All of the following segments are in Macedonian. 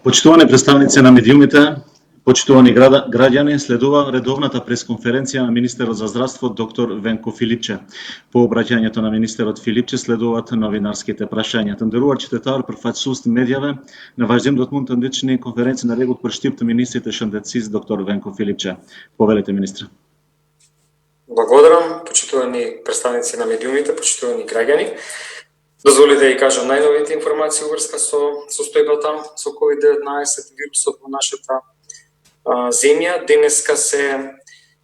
Почитувани представници на медиумите, почитувани граѓани, следува редовната пресконференција на министерот за здравство доктор Венко Филипче. По обраќањето на министерот Филипче следуваат новинарските прашања. Тандерувар читатар прфат суст медијаве, наваждим дотмунтан дични конференција на регот прштипт министрите шандецис доктор Венко Филипче. Повелете, министре. Благодарам, почитувани представници на медиумите, почитувани граѓани. Дозволите да ја кажам најновите информации уврска со состојбата со COVID-19 вирусот во нашата земја. Денеска се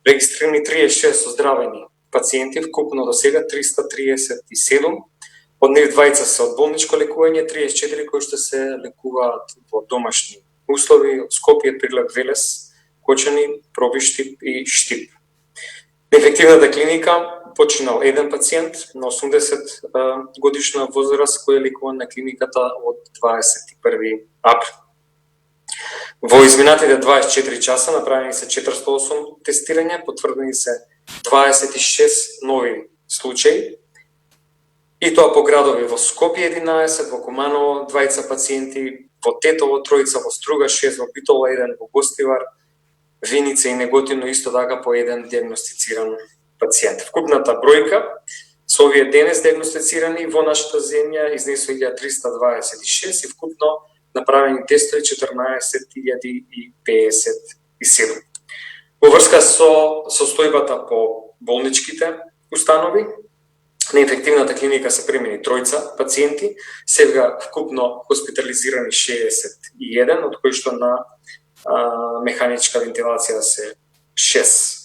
регистрирани 36 оздравени пациенти, вкупно до сега 337. Од нив двајца се од болничко лекување, 34 кои што се лекуваат во домашни услови од Скопје, Прилеп, Велес, Кочани, Пробиштип и Штип. Ефективната клиника починал еден пациент на 80 годишна возраст кој е лекуван на клиниката од 21 април. Во изминатите 24 часа направени се 408 тестирања, потврдени се 26 нови случаи, и тоа по градови во Скопје 11, во Куманово 20 пациенти, во Тетово 3, во Струга 6, во Битола 1, во Гостивар, Виница и Неготино исто така по еден диагностициран пациент. Вкупната бројка со овие денес диагностицирани во нашата земја изнесува 1326 и вкупно направени тестови 14057. Во врска со состојбата по болничките установи, на инфективната клиника се примени 3 пациенти, сега вкупно хоспитализирани 61, од кои што на механичка вентилација се 6.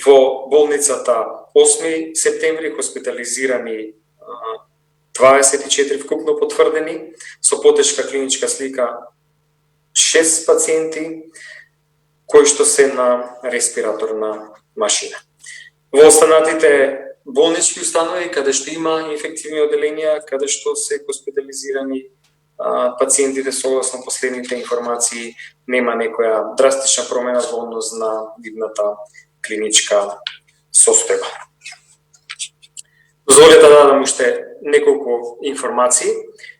Во болницата 8 септември хоспитализирани 24 вкупно потврдени, со потешка клиничка слика 6 пациенти, кои што се на респираторна машина. Во останатите болнички установи, каде што има инфективни оделенија, каде што се хоспитализирани пациентите, согласно последните информации, нема некоја драстична промена во однос на видната клиничка состојба. Дозволете да дадам уште неколку информации.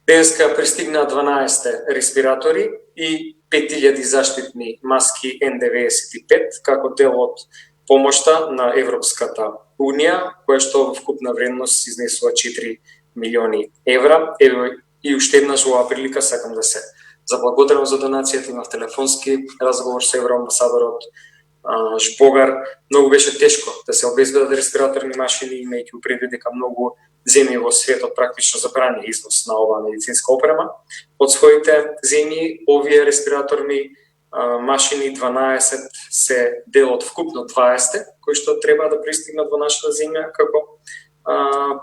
Денеска пристигна 12 респиратори и 5000 заштитни маски N95 како дел од помошта на Европската Унија, која што во вкупна вредност изнесува 4 милиони евра. И уште еднаш во оваа прилика сакам да се заблагодарам за донацијата. Имав телефонски разговор со евроамбасадорот Жбогар. Многу беше тешко да се обезбедат респираторни машини, имајќи предвид дека многу земји во светот практично забрани износ на оваа медицинска опрема од своите земји. Овие респираторни машини 12 се дел од вкупно 20 кои што треба да пристигнат во нашата земја како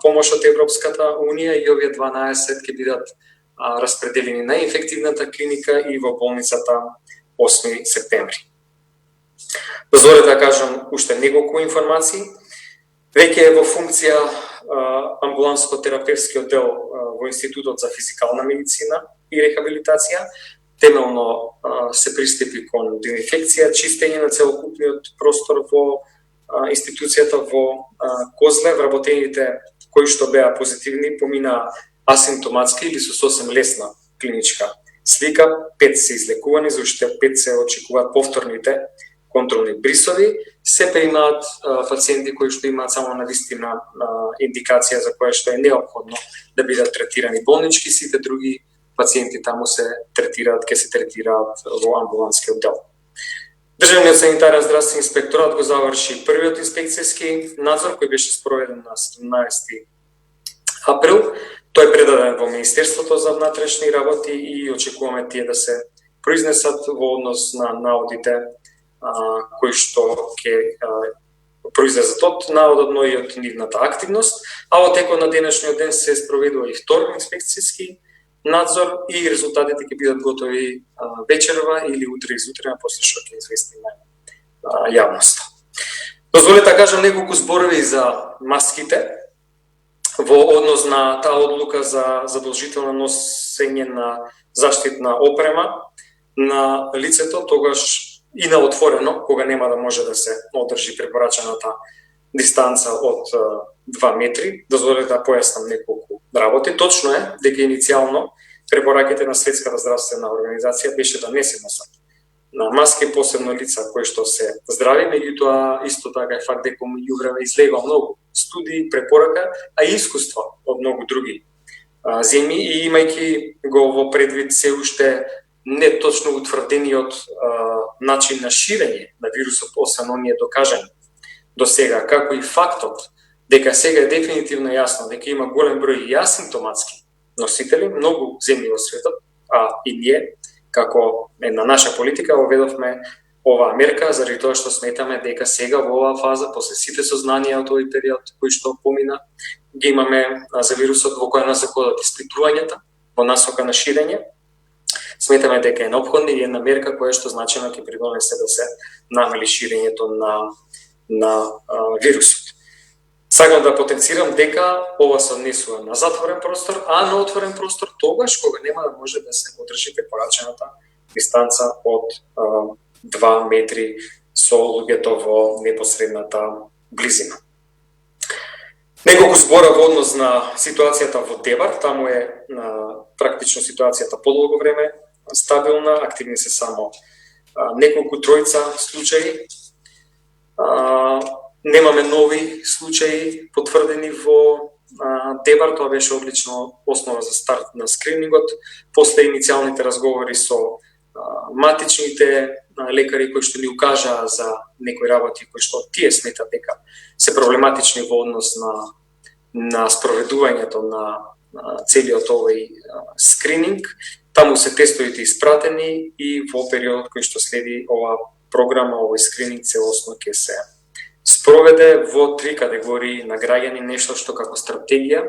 помош од Европската Унија, и овие 12 ќе бидат распределени на инфективната клиника и во болницата 8 септември. Дозволете да кажам уште неколку информации. Веќе е во функција амбуланско-терапевски оддел во Институтот за физикална медицина и рехабилитација. Темелно се пристапи кон дезинфекција, чистење на целокупниот простор во институцијата во Козле. Вработените кои што беа позитивни поминаа асимптоматски или со сосем лесна клиничка слика. 5 се излекувани, за уште 5 се очекуваат повторните контролни брисови. Се примаат пациенти кои што имаат само навистина индикација за која што е неопходно да бидат третирани болнички. Сите други пациенти таму се третираат, ќе се третираат во амбулански оддел. Државниот санитарен здравствен инспекторат го заврши првиот инспекцијски надзор кој беше спроведен на 17 април. Тој е предаден во Министерството за внатрешни работи и очекуваме тие да се произнесат во однос на наодите кои што ќе произлезат од наодот, но и од нивната активност. А во текот на денешниот ден се спроведува и втор инспекцијски надзор и резултатите ќе бидат готови вечерва или утре изутрена, после што ќе известиме јавноста. Дозволете да кажам неколку зборови за маските во однос на таа одлука за задолжително носење на заштитна опрема на лицето, тогаш и на отворено, кога нема да може да се одржи препорачаната дистанца од 2 метри. Дозволете да појаснам неколку работи. Точно е дека иницијално препораките на Светската здравствена организација беше да не се носат на маски, посебно лица кои што се здрави, меѓутоа исто така е факт дека меѓу време излегува многу студии, препорака, а и искуства од многу други земји и имајќи го во предвид се уште не точно утврдениот начин на ширење на вирусот, освен оние докажани до сега, како и фактот дека сега е дефинитивно јасно дека има голем број и асимптоматски носители, многу земји во светот, а и ние, како една наша политика, оведовме оваа мерка, заради тоа што сметаме дека сега во оваа фаза, после сите сознанија од овој период кој што помина, ги имаме за вирусот во која нас ходат испитувањата во насока на ширење. Сметаме дека е неопходна и една мерка која што значено ќе придонесе да се намали ширењето на вирусот. Сакам да потенцирам дека ова се однесува на затворен простор, а на отворен простор тогаш кога нема да може да се одржи препорачената дистанца од 2 метри со луѓето во непосредната близина. Неколку збора во однос на ситуацијата во Дебар, таму е практично ситуацијата подолго време стабилна, активни се само неколку тројца случаи. Немаме нови случаи потврдени во Дебар, тоа беше одлично основа за старт на скринингот. После иницијалните разговори со матичните лекари кои што ни укажаа за некои работи кои што тие сметат дека се проблематични во однос на спроведувањето на целиот овој скрининг. Таму се тестовите испратени и во периодот кој што следи оваа програма, овој скрининг целосно ќе се спроведе во 3 категории на граѓани, нешто што како стратегија,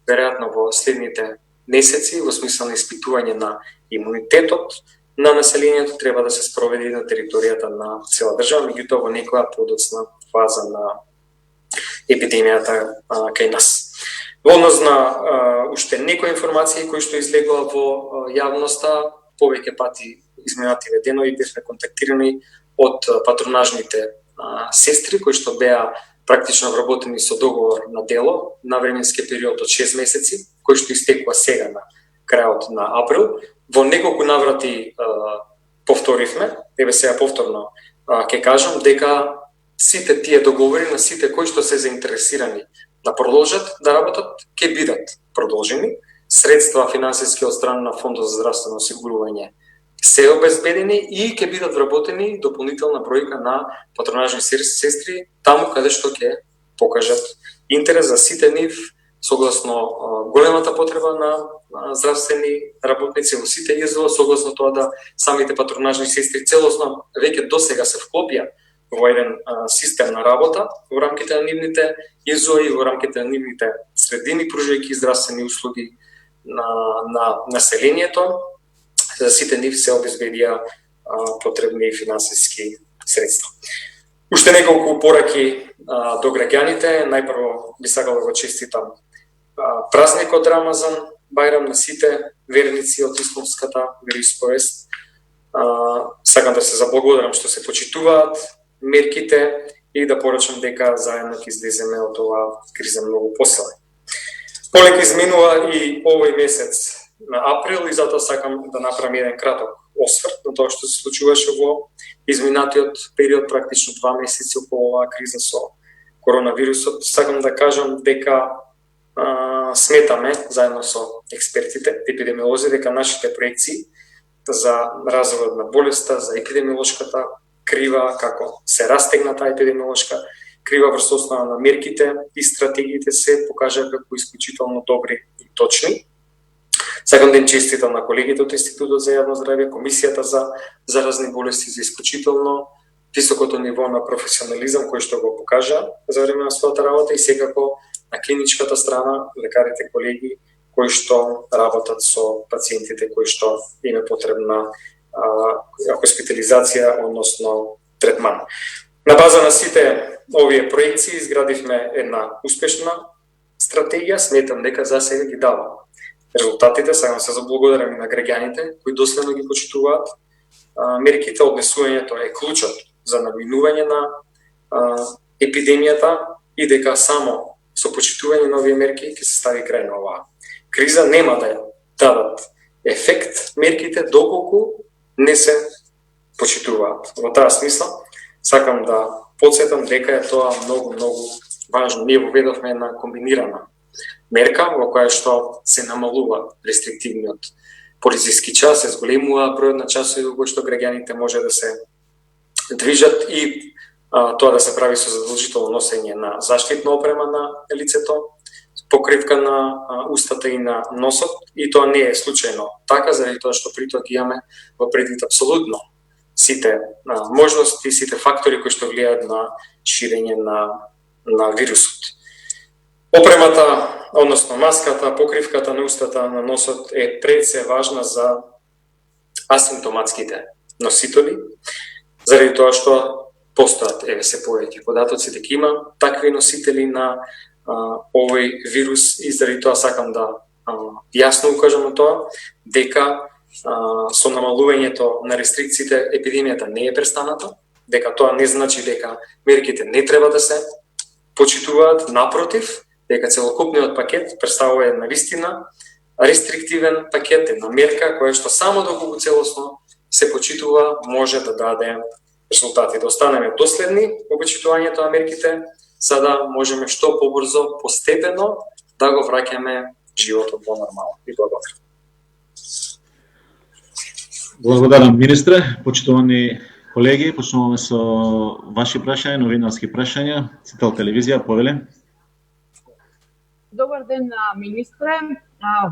веројатно во следните месеци, во смисла на испитување на имунитетот на населението, треба да се спроведе на територијата на цела држава, меѓутоа во некоја подоцна фаза на епидемијата кај нас. Во однос на уште некои информации кои што излегува во јавноста, повеќе пати изминативе денови бевме контактирани од патронажните сестри кои што беа практично вработени со договор на дело на временски период од 6 месеци, кој што истекува сега на крајот на април. Во неколку наврати повторивме, еве сега повторно ќе кажам дека сите тие договори на сите кои што се заинтересирани да продолжат да работат, ќе бидат продолжени. Средства финансиски од страна на Фондот за здравствено осигурување се обезбедени и ќе бидат вработени дополнителна бројка на патронажни сестри таму каде што ќе покажат интерес за сите нив согласно големата потреба на здравствени работници во сите ИЗО, согласно тоа да самите патронажни сестри целосно веќе досега се вклопија во еден систем на работа во рамките на нивните ИЗО и во рамките на нивните средини, пружајќи здравствени услуги на населението. За сите нив се обезбедија потребни финансиски средства. Уште неколку пораки до граѓаните. Најпрво би сакал да го честитам празникот Рамазан, Бајрам на сите верници од исламската вероисповест. Сакам да се заблагодарам што се почитуваат мерките и да порачам дека заедно ќе излеземе од оваа криза многу посилни. Полека изминува и овој месец на април и затоа сакам да направам еден краток осврт на тоа што се случуваше во изминатиот период, практично 2 месеци околу оваа криза со коронавирусот. Сакам да кажам дека сметаме заедно со експертите, епидемиолози, дека нашите проекции за развојот на болеста, за епидемиолошката крива, како се растегна таа епидемиолошка крива врз основа на мерките и стратегиите се покажа како исклучително добри и точни. Сакам да им честитам на колегите од Институтот за јавно здравје, Комисијата за заразни болести за исклучително високото ниво на професионализам кој што го покажа за време на својата работа и секако на клиничката страна, лекарите колеги кои што работат со пациентите кои што им е потребна хоспитализација, односно третман. На база на сите овие проекции изградивме една успешна стратегија, сметам дека за сега ги дава резултатите. Сакам се заблагодарам и на граѓаните кои доследно ги почитуваат мерките. Однесувањето е клучот за наминување на епидемијата и дека само со почитување на овие мерки ќе се стави крај на оваа криза. Нема да дадат ефект мерките доколку не се почитуваат. Во таа смисла, сакам да подсетам дека е тоа многу важно. Ние воведовме една комбинирана мерка во која што се намалува рестриктивниот полициски час, се зголемува бројот на часови во кои што граѓаните може да се движат и тоа да се прави со задолжително носење на заштитна опрема на лицето, покривка на устата и на носот, и тоа не е случајно така, заради тоа што при тоа ги имаме во предвид апсолутно сите можности, сите фактори кои што влијаат на ширење на вирусот. Опремата, односно маската, покривката на устата, на носот е пред се важна за асимптоматските носители, заради тоа што постојат се повеќе податоци дека има такви носители на овој вирус, и заради тоа сакам да јасно укажам на тоа дека со намалувањето на рестрикциите епидемијата не е престаната, дека тоа не значи дека мерките не треба да се почитуваат, напротив, дека целокупниот пакет представува една вистина рестриктивен пакет, една мерка која што само доколку целосно се почитува може да даде резултати. Да останеме доследни во почитувањето на мерките, за да можеме што побрзо, постепено да го враќаме животот во нормално. И благодарам. Благодарам, министре. Почитувани колеги, почнуваме со ваши прашања, новинарски прашања. Цител телевизија, повеле. Добар ден, министре.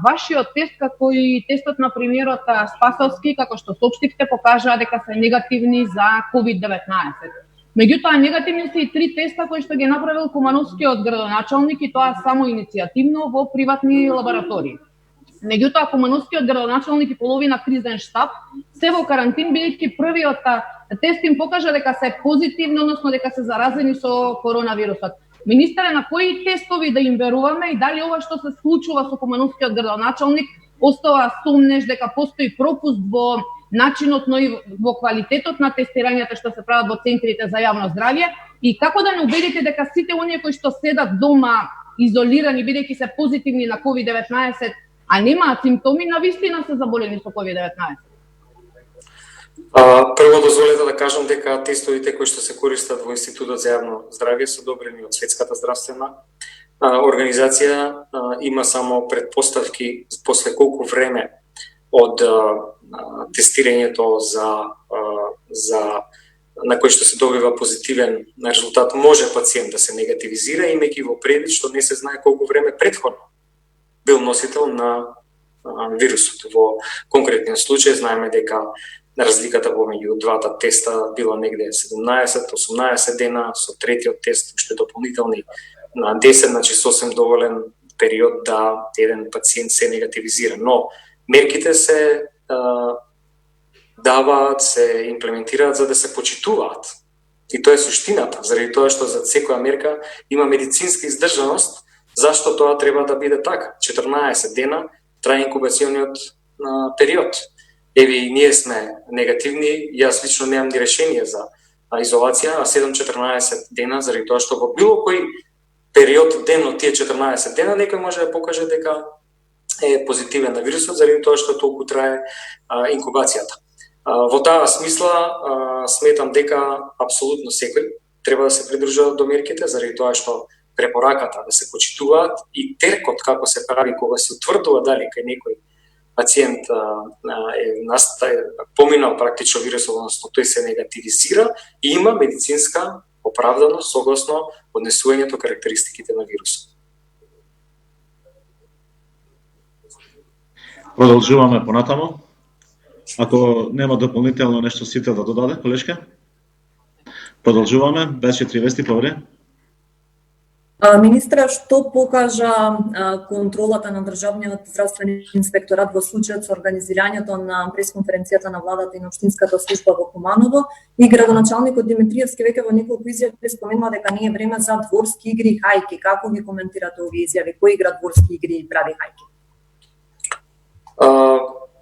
Вашиот тест, како и тестот на премиерот Спасовски, како што соопштивте, покажаа дека се негативни за COVID-19. Меѓутоа, негативни се и 3 теста кои што ги направил кумановскиот градоначалник, и тоа само иницијативно во приватни лаборатории. Меѓутоа, кумановскиот градоначалник и половина кризен штаб се во карантин, бидејќи првиот тест им покажа дека се позитивни, односно дека се заразени со коронавирусот. Министре, на кои тестови да им веруваме и дали ова што се случува со кумановскиот градоначалник остава сумнеж дека постои пропуст во начинот, но и во квалитетот на тестирањата што се прават во центрите за јавно здравје, и како да не убедите дека сите оние кои што седат дома изолирани бидејќи се позитивни на COVID-19, а немаат симптоми, навистина се заболени со COVID-19? Прво дозволете да кажам дека тестовите кои што се користат во Институтот за јавно здравје се одобрени од Светската здравствена организација. Има само предпоставки после колку време од тестирањето на кој што се добива позитивен резултат може пациент да се негативизира, имајќи во предвид што не се знае колку време претходно бил носител на вирусот. Во конкретниот случај знаеме дека разликата помеѓу двата теста била негде 17-18 дена, со третиот тест уште дополнителни на 10, значи сосем доволен период да еден пациент се негативизира. Но мерките се даваат, се имплементираат за да се почитуваат. И тоа е суштината, заради тоа што за секоја мерка има медицинска издржаност, зашто тоа треба да биде така. 14 дена трае инкубациониот период. Еви, ние сме негативни, јас лично немам ни решение за изолација, а 7-14 дена, заради тоа што во било кој период ден од тие 14 дена некој може да покаже дека е позитивен на вирусот, заради тоа што толку трае инкубацијата. Во таа смисла сметам дека апсолутно секој треба да се придржува до мерките, заради тоа што препораката да се почитуваат и теркот како се прави кога се утврдува дали кај некој пациент е поминал практично вирусот, односно тој се негативизира и има медицинска оправданост согласно однесувањето карактеристиките на вирусот. Продолжуваме понатаму. Ако нема дополнително нешто сите да додаде, колешка? Продолжуваме, без 4 вести, поведе. Министра, што покажа контролата на Државниот здравствен инспекторат во случајот со организирањето на пресконференцијата на владата и на Општинската служба во Куманово, и градоначалникот Димитриевски веќе во неколку изјави споменува дека не е време за дворски игри и хајки. Како ги коментирате овие изјави? Кој игра дворски игри и прави хајки?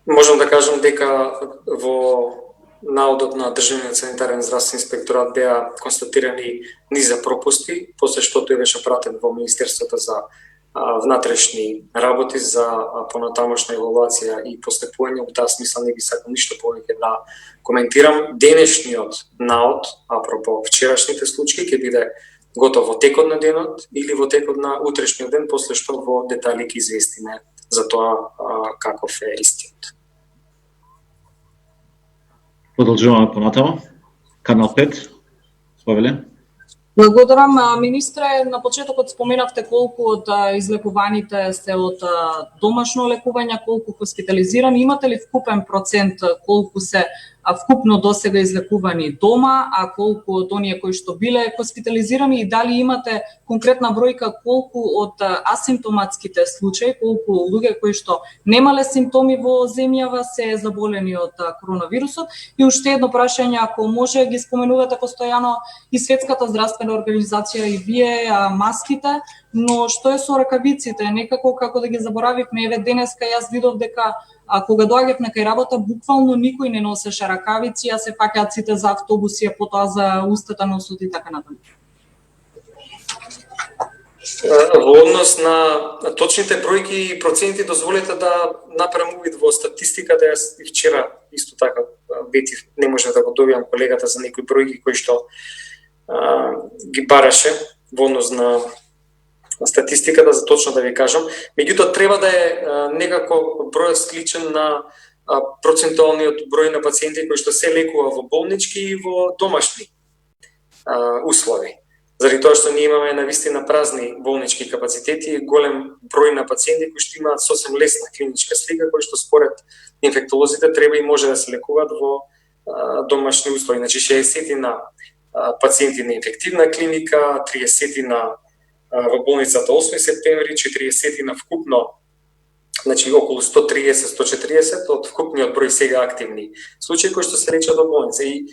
Можам да кажам дека во наодот на Државниот санитарен здравствен инспекторат беа констатирани низа пропусти, после што тој беше пратен во Министерството за внатрешни работи за понатамошна евалуација и постепување. Во таа смисла не би сакал ништо повеќе да коментирам. Денешниот наод, апропо вчерашните случаи, ќе биде готов во текот на денот или во текот на утрешниот ден, после што во детали ќе известиме за тоа каков е истиот. Продолжуваме понатаму. Канал 5. Повеле. Благодарам, министре. На почетокот споменавте колку од излекуваните се од домашно лекување, колку хоспитализирани. Имате ли вкупен процент колку се вкупно досега излекувани дома, а колку од оние кои што биле хоспитализирани, и дали имате конкретна бројка колку од асимптоматските случаи, колку луѓе кои што немале симптоми во земјава се заболени од коронавирусот? И уште едно прашање, ако може, ги споменувате постојано и Светската здравствена организација и вие маските, но што е со ракавиците? Некако како да ги заборавивме. Еве денеска јас видов дека кога доаѓав на кај работа, буквално никој не носеше ракавици, а се паќаат сите за автобуси, а потоа за устата носат и така натаму. Во однос на точните бројки и проценти, дозволете да направам увид во статистиката. Јас и вчера исто така ветив, не можев да го добијам колегата за некои бројки кои што ги бараше во однос на статистиката, за точно да ви кажам. Меѓутоа треба да е некако бројот скличен на процентуалниот број на пациенти кои што се лекува во болнички и во домашни услови. Заради тоа што ние имаме навистина празни болнички капацитети и голем број на пациенти кои што имаат сосем лесна клиничка слика, кои што според инфектолозите треба и може да се лекуваат во домашни услови. Значи 60 на пациенти на инфективна клиника, 30 на во болницата 8 септември, 40 на вкупно, значи околу 130-140 од вкупниот број сега активни случаи кои што се лечат во болница. И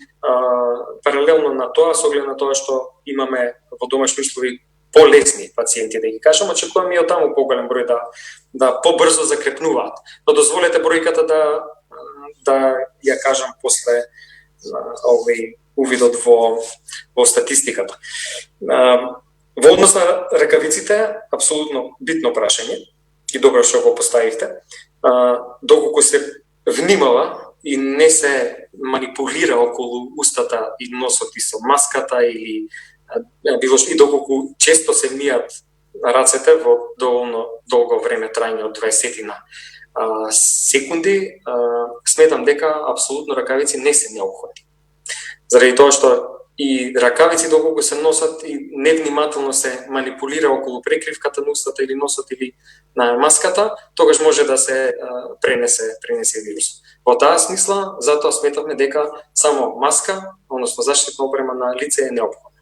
паралелно на тоа, со оглед на тоа што имаме во домашни услови полесни пациенти, да ги кажам, очекуваме и од таму поголем број да побрзо закрепнуваат. Но дозволете бројката да ја кажам после овој увидот во статистиката. Во однос на ракавиците, апсолутно битно прашање и добро што го поставивте. Доколку се внимава и не се манипулира околу устата и носот и со маската или било што, и доколку често се мијат рацете во доволно долго време, трајање од 20 на секунди, сметам дека апсолутно ракавици не се неопходни. Заради тоа што и ракавици доколку се носат и невнимателно се манипулира околу прекривката на устата или носот или на маската, тогаш може да се пренесе вирус. Во таа смисла, затоа сметавме дека само маска, односно заштитна опрема на лице е неопходна.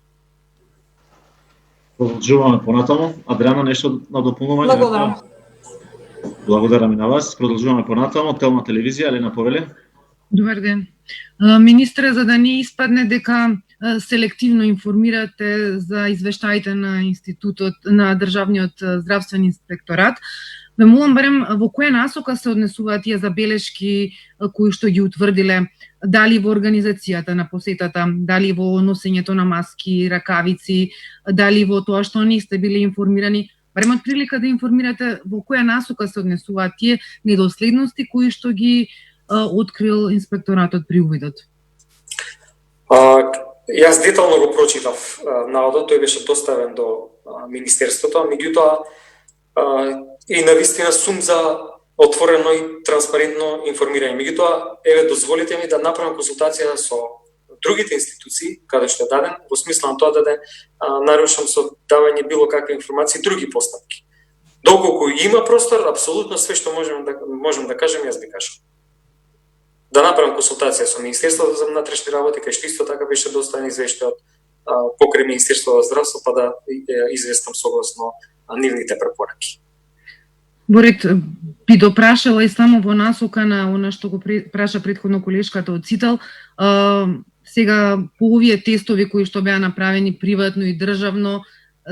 Продолжуваме понатаму. Адриана, нешто на дополнување? Благодарам. Благодарам и на вас. Продолжуваме понатаму. Телма телевизија, Елена Повеле. Добар ден. Министре, за да не испадне дека селективно информирате за извештаите на институтот на Државниот здравствен инспекторат, ме молам барем во која насока се однесуваат тие забелешки кои што ги утврдиле, дали во организацијата на посетата, дали во носењето на маски, ракавици, дали во тоа што не сте биле информирани, барем од прилика да информирате во која насока се однесуваат тие недоследности кои што ги открил инспекторатот при увидот. Јас детално го прочитав наводот, тој беше доставен до Министерството, меѓутоа и навистина сум за отворено и транспарентно информирање. Меѓутоа, еве дозволите ми да направам консултација со другите институции, каде што е даден, во смисла на тоа да нарушам со давање било каква информација и други постапки. Доколку има простор, апсолутно све што можем да кажем, јас би кажам. Да направам консултација со Министерството за внатрешни работи, кај што исто така беше доставен извештајот покрај Министерството за здравство, па да известам согласно нивните препораки. Борит, би допрашала и само во насока на она што го праша претходно колешката од Цител, сега по овие тестови кои што беа направени приватно и државно,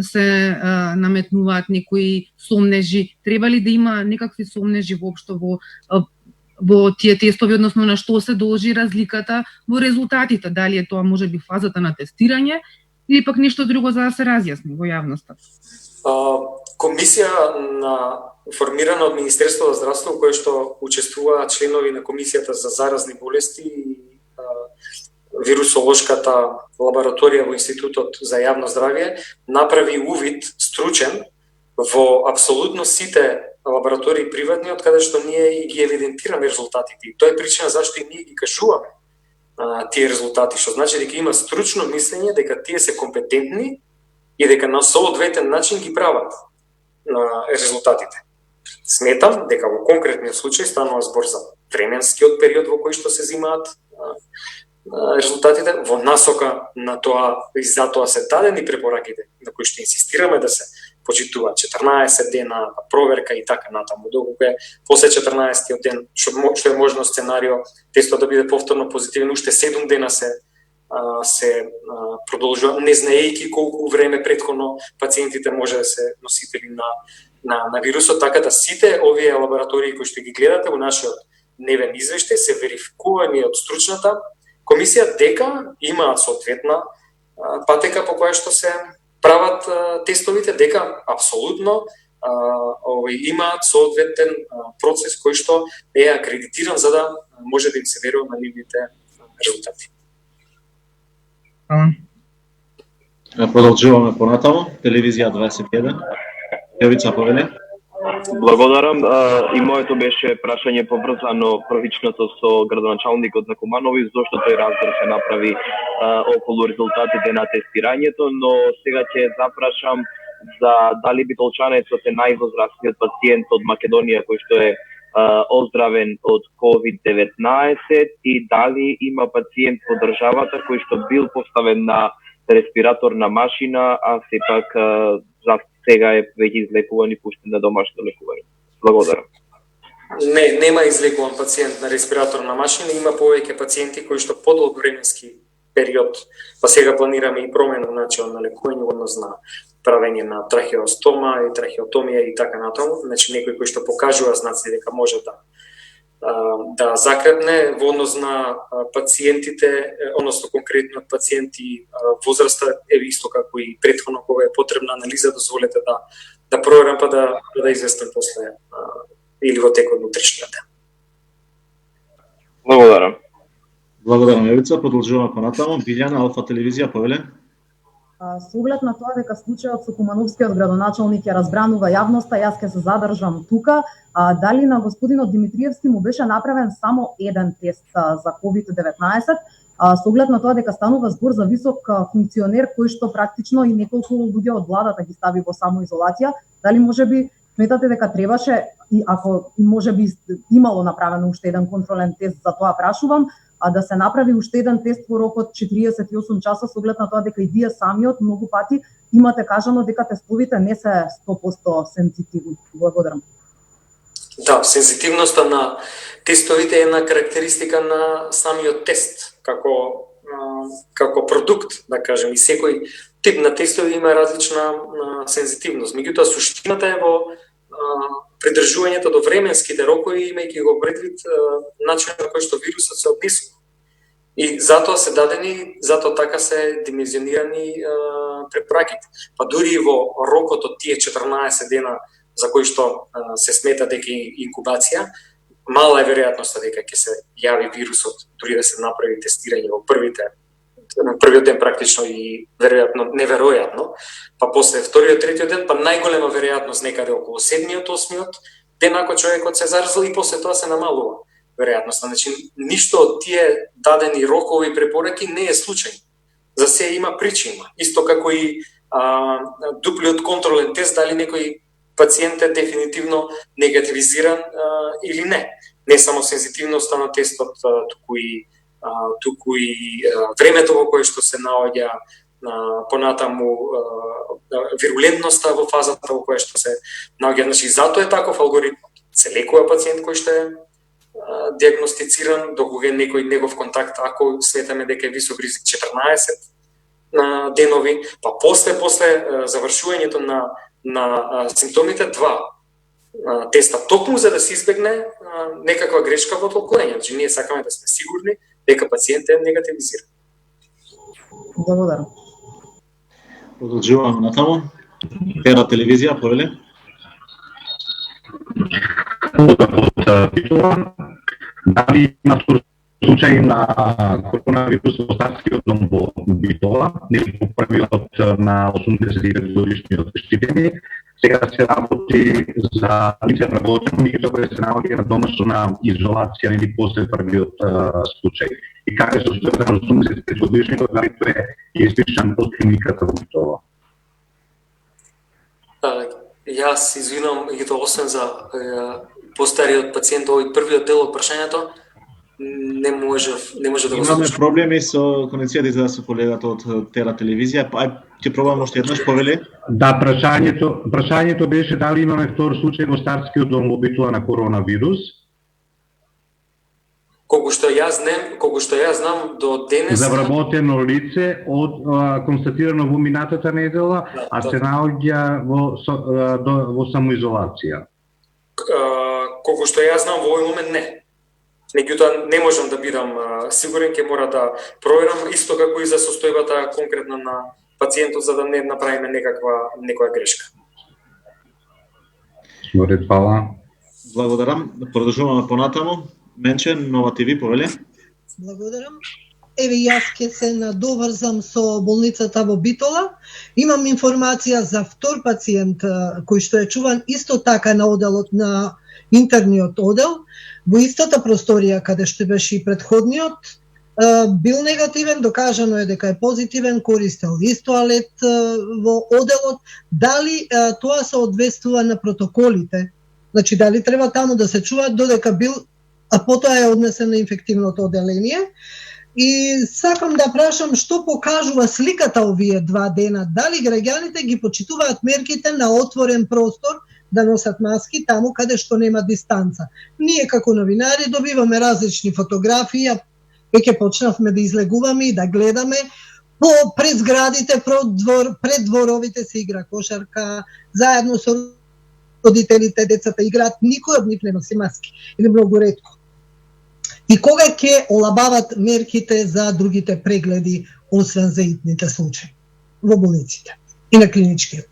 се наметнуваат некои сомнежи. Треба ли да има некакви сомнежи воопшто во тие тестови, односно на што се должи разликата во резултатите? Дали е тоа можеби фазата на тестирање или пак нешто друго за да се разјасни во јавноста? комисија формирана од Министерството за здравство, кој што учествуваат членови на комисијата за заразни болести и вирусолошката лабораторија во Институтот за јавно здравје, направи увид стручен во апсолутно сите лаборатории приватни, од каде што ние ги евидентираме резултатите. И тоа е причина зашто и ние ги кажуваме тие резултати, што значи дека има стручно мислење дека тие се компетентни и дека на соодветен начин ги прават резултатите. Сметам дека во конкретниот случај станува збор за временскиот период во кој што се взимаат резултатите, во насока на тоа и затоа се дадени препораките на кои што инсистираме да се почитуваат 14 дена, проверка и така натаму, доколку е после 14-тиот ден, што е можно сценарио, тестот да биде повторно позитивен, уште 7 дена се продолжува, не знаејќи колку време претходно пациентите може да се носители на вирусот, така да сите овие лаборатории кои што ги гледате во нашиот дневен извештај се верификувани од стручната комисија дека имаат соодветна патека по која што се прават тестовите, дека апсолутно имаат соодветен процес кој што е акредитиран за да може да им се верува на нивните резултати. Продолжуваме понатаму. Телевизија 21. Јовица Повеле. Благодарам. И моето беше прашање поврзано првичното со градоначалникот на Куманови, зашто тој раздор се направи околу резултатите на тестирањето, но сега ќе запрашам за дали битолчанецот е највозрастниот пациент од Македонија кој што е оздравен од COVID-19 и дали има пациент во државата кој што бил поставен на респираторна машина, а сепак за сега е веќе излекуван и пуштен на домашно лекување. Благодарам. Не, нема излекуван пациент на респираторна машина, има повеќе пациенти кои што подолг временски период, па сега планираме и промена на начинот на лекување во однос на правење на трахеостома и трахеотомија и така натаму, значи некои кои што покажува знаци дека може да закрепне во однос на пациентите, односно конкретно пациенти возраста е исто како и претходно кога е потребна анализа, дозволете да проверам па да известам после или во текот на утрешниот ден. Благодарам. Благодарам, Јовица. Продолжуваме понатаму. Билјана, Алфа телевизија, Повеле. Со оглед на тоа дека случајот со кумановскиот градоначалник ја разбранува јавноста, јас ќе се задржам тука. Дали на господинот Димитриевски му беше направен само еден тест за COVID-19, со оглед на тоа дека станува збор за висок функционер кој што практично и неколку луѓе од владата ги стави во самоизолација, дали можеби сметате дека требаше и ако можеби имало направено уште еден контролен тест, за тоа прашувам, да се направи уште еден тест во рок од 48 часа со оглед на тоа дека и вие самиот многу пати имате кажано дека тестовите не се 100% сензитивни. Благодарам. Да, сензитивноста на тестовите е една карактеристика на самиот тест, како продукт, да кажем, и секој тип на тестови има различна сензитивност. Меѓутоа, суштината е во придржувањето до временските рокови, имајќи го предвид начинот на кој што вирусот се однесува. И затоа се дадени, затоа така се димензионирани препораките. Па дури и во рокот од тие 14 дена за кои што се смета дека инкубација, мала е веројатноста дека ќе се јави вирусот, дури да се направи тестирање во првиот ден практично и неверојатно, па после вториот, третиот ден, па најголема веројатност некаде околу 7-миот, 8-миот ден ако човекот се заразил и после тоа се намалува веројатноста. Значи, ништо од тие дадени рокови препораки не е случајно. За се има причина. Исто како и дуплиот контролен тест, дали некој пациент е дефинитивно негативизиран или не. Не само сензитивноста на тестот, туку и времето во кое што се наоѓа, понатаму вирулентноста во фазата во која што се наоѓа. Значи, затоа е таков алгоритм. Се лекува пациент кој што е диагностициран, докога некој негов контакт, ако сметаме дека е висок ризик 14 денови, па после завршувањето на симптомите 2 теста, токму за да се избегне некаква грешка во толкување. Значи, ние сакаме да сме сигурни дека пациентот е негативизиран. Благодарам. Продолжуваме натаму. Тера телевизија, Повеле. од Битола, дали има случај на коронавирус во Старскиот дом во Битола, или по првиот на 89 годишниот Штипени, сега се работи за лице вработено, меѓутоа кој се наоѓа на домашна изолација или после првиот случај. И како се случува на 85 годишниот, дали тој е испишан од клиниката во Битола? Јас извинувам, меѓутоа освен за постариот пациент, овој првиот дел од прашањето, не може да го Имаме слушам. проблеми со конекцијата изгледа со колегата од Тера телевизија. Ќе пробам уште еднаш, повели. Да, прашањето беше дали имаме втор случај во Старскиот дом во Битола на коронавирус. Колку што јас знам до денес За вработено лице констатирано во минатата недела, а се наоѓа во самоизолација. Колку што јас знам во овој момент не. Меѓутоа не можам да бидам сигурен, ќе мора да проверам исто како и за состојбата конкретна на пациентот за да не направиме некоја грешка. Добре, фала. Благодарам. Продолжуваме понатаму. Менче, Нова ТВ, повели. Благодарам. Еве јас ќе се надоврзам со болницата во Битола. Имам информација за втор пациент кој што е чуван исто така на оделот на интерниот одел, во истата просторија каде што беше и предходниот, бил негативен, докажано е дека е позитивен, користел ист тоалет во оделот. Дали тоа се одвестува на протоколите? Значи, дали треба таму да се чува додека бил, а потоа е однесен на инфективното оделение? И сакам да прашам што покажува сликата овие 2 дена, дали граѓаните ги почитуваат мерките на отворен простор, да носат маски таму каде што нема дистанца. Ние како новинари добиваме различни фотографии, веќе почнавме да излегуваме и да гледаме пред зградите, пред дворовите се игра кошарка, заедно со родителите, децата играат, никој од нив не носи маски, или многу ретко. И кога ќе олабават мерките за другите прегледи, освен за итните случаи во болниците и на клиничките?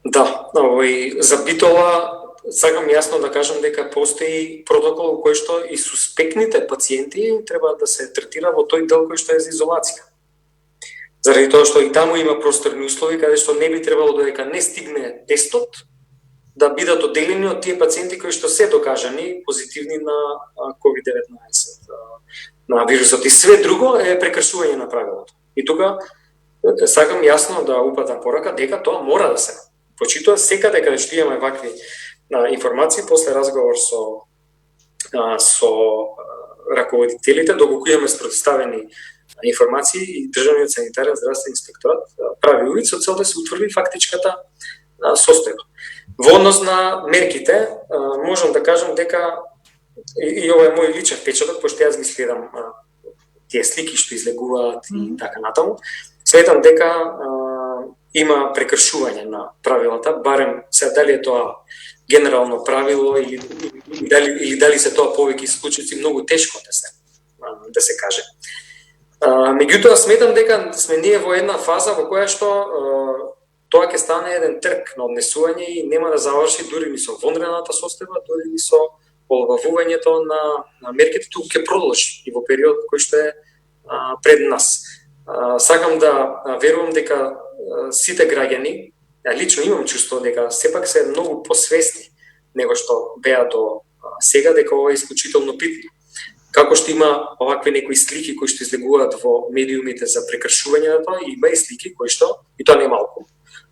Да, за Битола сакам јасно да кажам дека постои протокол кој што и суспектните пациенти треба да се третира во тој дел кој што е за изолација. Заради тоа што и таму има просторни услови каде што не би требало додека не стигне тестот да бидат одделени од тие пациенти кои што се докажани позитивни на COVID-19, на вирусот. И све друго е прекршување на правилото. И тука сакам јасно да упатам порака дека тоа мора да се почитува секаде каде што имаме вакви информации после разговор со раководителите, доколку имаме предоставени информации и Државниот санитарен здравствен инспекторат прави увид со цел да се утврди фактичката состојба. Во однос на мерките, можам да кажам дека и ова е мој личен впечаток, пошто јас ги следам тие слики што излегуваат и така натаму. Сметам дека има прекршување на правилата, барем се дали е тоа генерално правило или дали се тоа повеќе исклучици, многу тешко да се каже. Меѓутоа сметам дека сме ние во една фаза во која што тоа ќе стане еден трк на однесување и нема да заврши дури ни со вонредната состојба, дури ни со олабавувањето на мерките, туку ќе продолжи и во период кој што е пред нас. Сакам да верувам дека сите граѓани, лично имам чувство дека сепак се многу посвесни него што беа до сега, дека ова е исклучително битно. Како што има овакви некои слики кои што излегуваат во медиумите за прекршување на тоа, има и слики кои што, и тоа не е малку,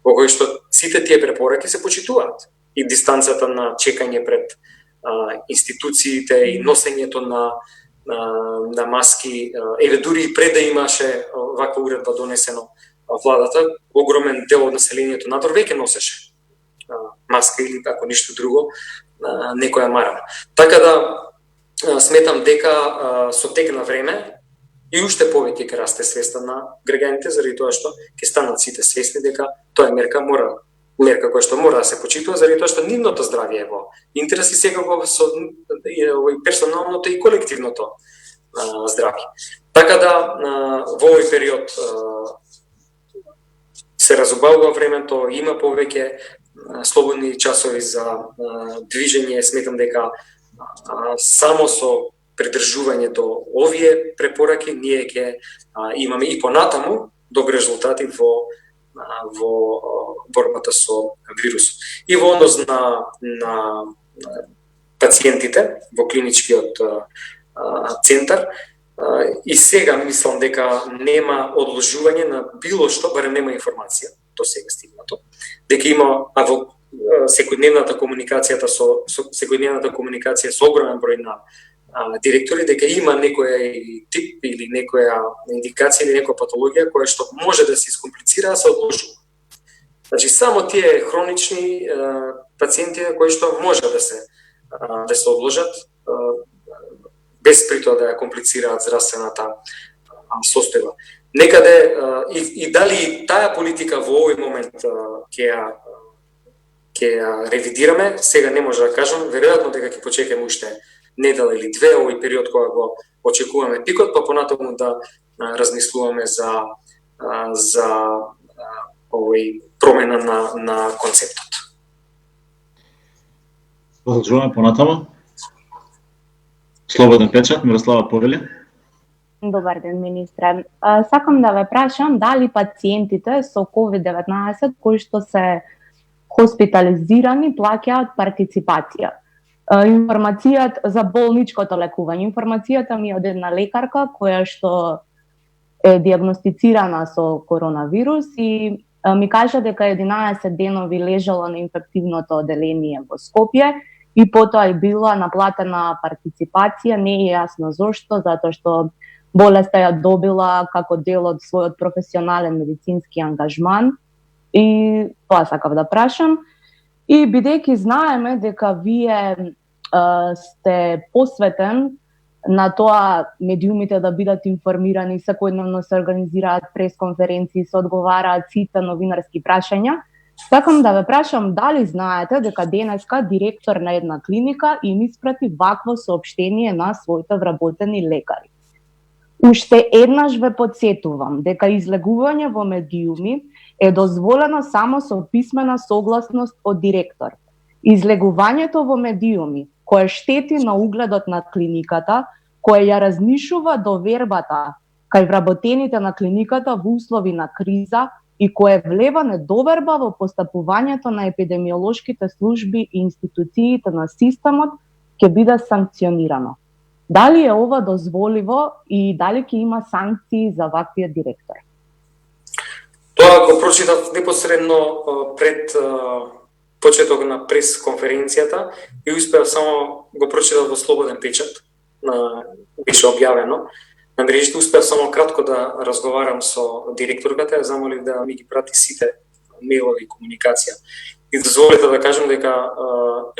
во кои што сите тие препораки се почитуваат. И дистанцата на чекање пред институциите и носењето на маски, еве дури и пред да имаше ваква уредба донесено владата, огромен дел од населението надвор веќе носеше маска или ако ништо друго, некоја марама. Така да сметам дека со тек на време и уште повеќе ќе расте свеста на граѓаните, заради тоа што ќе станат сите свесни дека тоа е мерка која што мора да се почитува, заради тоа што нивното здравје е во интерес и секако со персоналното и колективното здравје. Така да во овој период се разубавува времето, има повеќе слободни часови за движење, сметам дека само со придржување до овие препораки ние ќе имаме и понатаму добри резултати во борбата со вирусот. И во однос на пациентите во клиничкиот центар, и сега мислам дека нема одложување на било што, барем нема информација до сега стигнато, дека има во секојдневната комуникација со огромен број на директори, дека има некој тип или некоја индикација или некоја патологија која што може да се искомплицира, се одложува. Значи само тие хронични пациенти кои што може да се одложат без при тоа да ја комплицираат здравствената состојба. Некаде и дали таа политика во овој момент ќе ја ревидираме, сега не може да кажам, веројатно дека ќе почекаме уште недела или две овој период кога го очекуваме пикот, па понатаму да размислуваме за овој промена на концептот. Продолжуваме понатаму. Слободен печат, Мирослава Повели. Добар ден, министре. Сакам да ве прашам дали пациентите со COVID-19 кои што се хоспитализирани плаќаат партиципација. Информацијата за болничкото лекување. Информацијата ми е од една лекарка која што е диагностицирана со коронавирус и ми кажа дека 11 денови лежала на инфективното оделение во Скопје и потоа е била наплатена партиципација, не е јасно зошто, затоа што болеста ја добила како дел од својот професионален медицински ангажман. И тоа сакав да прашам. И бидејќи знаеме дека вие сте посветен на тоа медиумите да бидат информирани, секојдневно се организираат пресконференции, се одговараат сите новинарски прашања, сакам да ве прашам дали знаете дека денеска директор на една клиника им испрати вакво соопштение на своите вработени лекари. Уште еднаш ве подсетувам дека излегување во медиуми е дозволено само со писмена согласност од директор. Излегувањето во медиуми кое штети на угледот на клиниката, кое ја разнишува довербата кај вработените на клиниката во услови на криза и кое влева недоверба во постапувањето на епидемиолошките служби и институциите на системот, ќе биде санкционирано. Дали е ова дозволиво и дали ќе има санкции за ваквиот директор? Тоа го прочитав непосредно пред почеток на пресконференцијата и успеав само го прочитав во слободен печат, беше објавено на мрежите, успеав само кратко да разговарам со директорката, ја замолив да ми ги прати сите мејлови и комуникација. И дозволете да кажам дека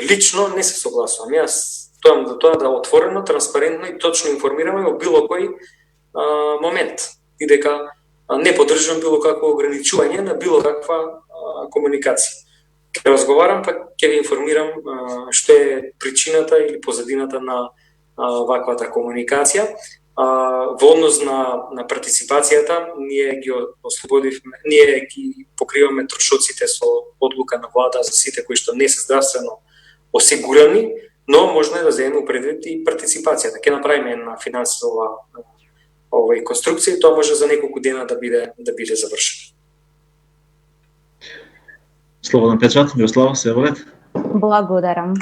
лично не се согласувам. Јас стојам за тоа да отворено, транспарентно и точно информираме во било кој момент и дека не поддржувам било какво ограничување на било каква комуникација. Ќе разговарам, па ќе ви информирам што е причината или позадината на ваквата комуникација. Во однос на партиципацијата, ние ги ослободивме, ние ги покриваме трошоците со одлука на влада за сите кои што не се здравствено осигурани, но можно е да земеме предвид и партиципацијата. Ќе направиме една финансова конструкција и тоа може за неколку дена да биде завршено. Слободен печат, Мирослава, се волет. Благодарам.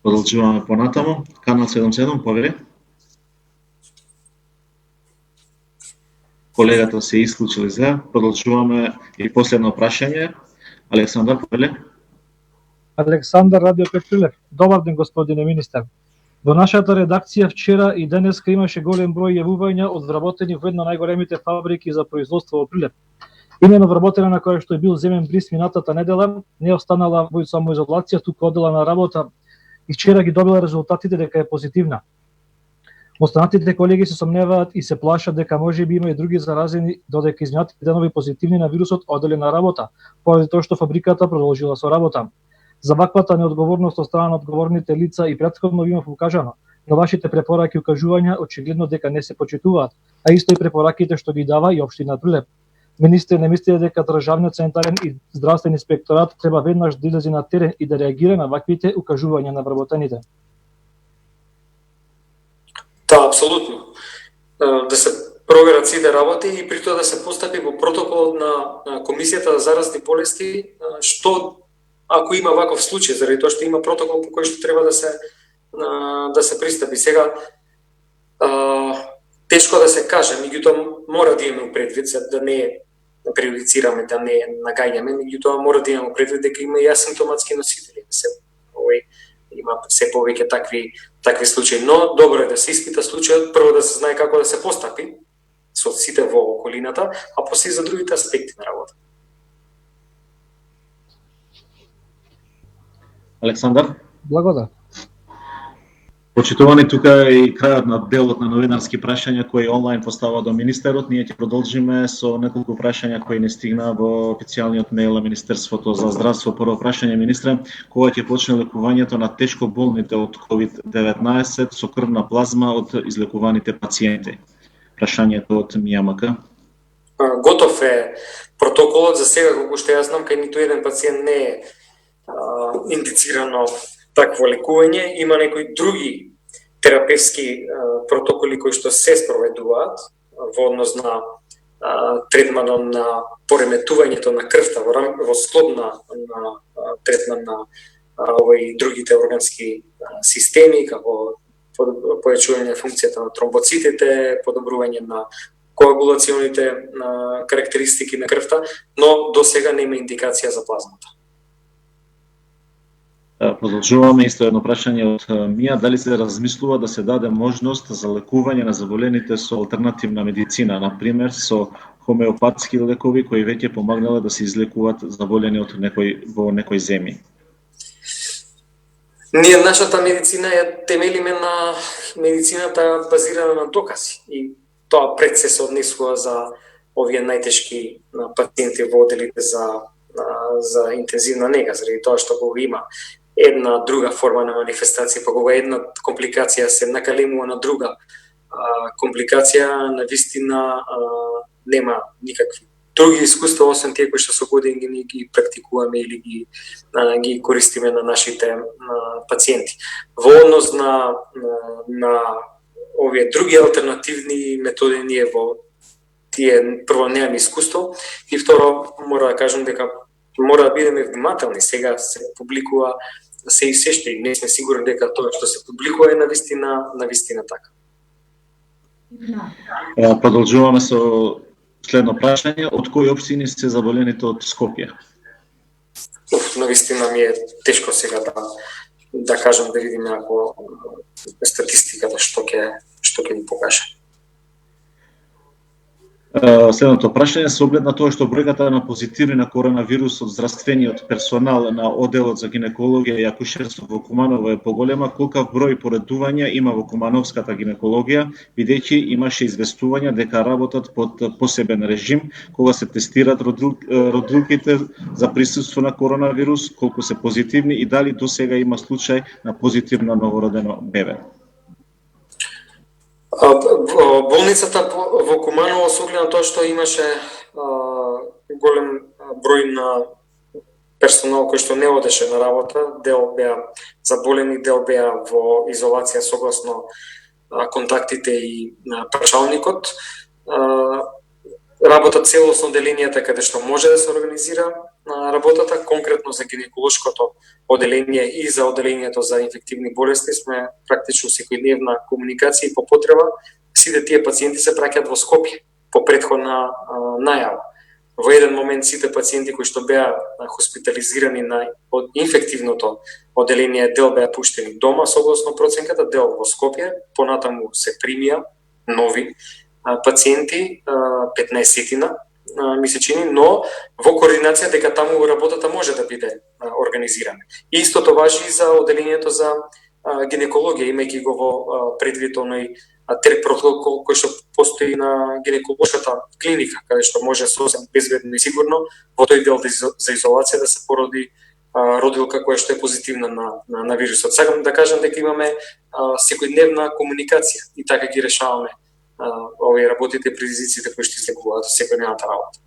Продолжуваме понатаму. Канал 77, Повели. Колегата се исклучил за. Продолжуваме и последно прашање. Александар, Повели. Александар, Радио Петрилев. Добар ден, господине министер. Во нашата редакција вчера и денеска имаше голем број јавувања од вработени во една од најголемите фабрики за производство во Прилеп. Имено вработена на која што е бил земен бриз минатата недела, не останала во самоизолација, туку одела на работа и вчера ги добила резултатите дека е позитивна. Останатите колеги се сомневаат и се плашат дека можеби има и други заразени, додека изминатите денови позитивни на вирусот одели на работа, поради тоа што фабриката продолжила со работа. За ваквата неодговорност од страна на одговорните лица и претходно ви имав укажано, но вашите препораки и укажувања очигледно дека не се почитуваат, а исто и препораките што ги дава и општина Прилеп. Министер, не мислите дека Државниот санитарен и здравствен инспекторат треба веднаш да излезе на терен и да реагира на ваквите укажувања на вработените? Да, апсолутно. Да се проверат сите работи и при тоа да се постапи по протокол на Комисијата за заразни болести, што ако има ваков случај, заради тоа што има протокол по кој што треба да се пристапи. Сега тешко да се каже, меѓутоа мора да имаме предвид, за да не преюдицираме, да не нагаѓаме, меѓутоа мора да имаме предвид дека има и асимптоматски носители. Има се повеќе такви случаи, но добро е да се испита случајот, прво да се знае како да се постапи со сите во околината, а после и за другите аспекти на работа. Александар? Благодарам. Почитувани, тука е и крајот на делот на новинарски прашања кои онлайн постава до министерот. Ние ќе продолжиме со неколку прашања кои не стигна во официјалниот мејл на Министерството за здравство. Прво прашање, министре, кога ќе почне лекувањето на тешко болните од COVID-19 со крвна плазма од излекуваните пациенти? Прашањето од МИАМК. Готов е протоколот за сега, колку што јас знам, кај ниту еден пациент не е индицирано такво лекување. Има некои други терапевски протоколи кои што се спроведуваат во однос на третманот на пореметувањето на крвта во склоп на третман на овој другите органски системи, како појачување на функцијата на тромбоцитите, подобрување на коагулационите карактеристики на крвта, но до сега нема индикација за плазмата. Продолжуваме исто едно прашање од Мија, дали се размислува да се даде можност за лекување на заболените со алтернативна медицина, на пример со хомеопатски лекови кои веќе помагнале да се излекуваат заболени во некои земји? Ние нашата медицина ја темелиме на медицината базирана на докази и тоа пред се однесува за овие најтешки пациенти во оделите за интензивна нега, заради тоа што кога има една друга форма на манифестација, па кога една компликација се накалемува на друга компликација, навистина нема никакви други искуства, освен тие кои што со години ги практикуваме или ги користиме на нашите пациенти. Во однос на овие други алтернативни методи, ние во тие прво немаме искуство и второ мора да кажам дека мора да бидеме внимателни. Сега се публикува се и се што и не сме сигурни дека тоа што се публикува е навистина така. Продолжуваме со следно прашање, од кои општини се заболените од Скопје? Навистина ми е тешко сега да кажам, да видиме ако статистиката што ќе ни покаже. Следното прашање, со оглед на тоа што бројката на позитивни на коронавирус од здравствениот персонал на одделот за гинекологија и акушерство во Куманово е поголема, колкав број поредувања има во кумановската гинекологија, бидејќи имаше известувања дека работат под посебен режим кога се тестираат родилките за присуство на коронавирус, колку се позитивни и дали до сега има случај на позитивно новородено бебе? Болницата во Куманово со оглед на тоа што имаше голем број на персонал кој што не одеше на работа, дел беа заболени, дел беа во изолација согласно контактите и прашалникот. Работат целосно оделенијата каде што може да се организира работата, конкретно за гинеколошкото оделение и за оделението за инфективни болести сме практично секојдневна комуникација и по потреба сите тие пациенти се праќаат во Скопје по претходна најава. Во еден момент сите пациенти кои што беа хоспитализирани на инфективното оделение дел беа пуштени дома согласно проценката, дел во Скопје, понатаму се примија нови пациенти, 15-тина ми се чини, но во координација дека таму работата може да биде организирана. И истото важи и за оделението за гинекологија, имајќи го во предвид оној протокол кој што постои на гинеколошката клиника, каде што може сосем безбедно и сигурно во тој дел за изолација да се породи родилка која што е позитивна на вирусот. Сакам да кажам дека имаме секојдневна комуникација и така ги решаваме овие работите и предизвиците кои што излекуваат секојдневната работа.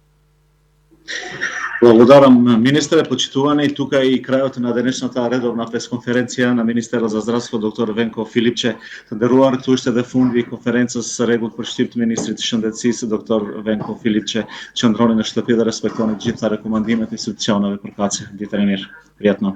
Благодарам, министре, почитувани. Тука е и крајот на денешната редовна пресконференција на министерот за здравство доктор Венко Филипче. Deruar tuiste de fundi konferencës së rregullt për shtyp të Ministrit të Shëndetësisë doktor Venko Filippçe, që ndroni në shtëpi dhe respektoni të gjitha rekomandimet e institucioneve përkatëse. Ditën e mirë. Prijatno.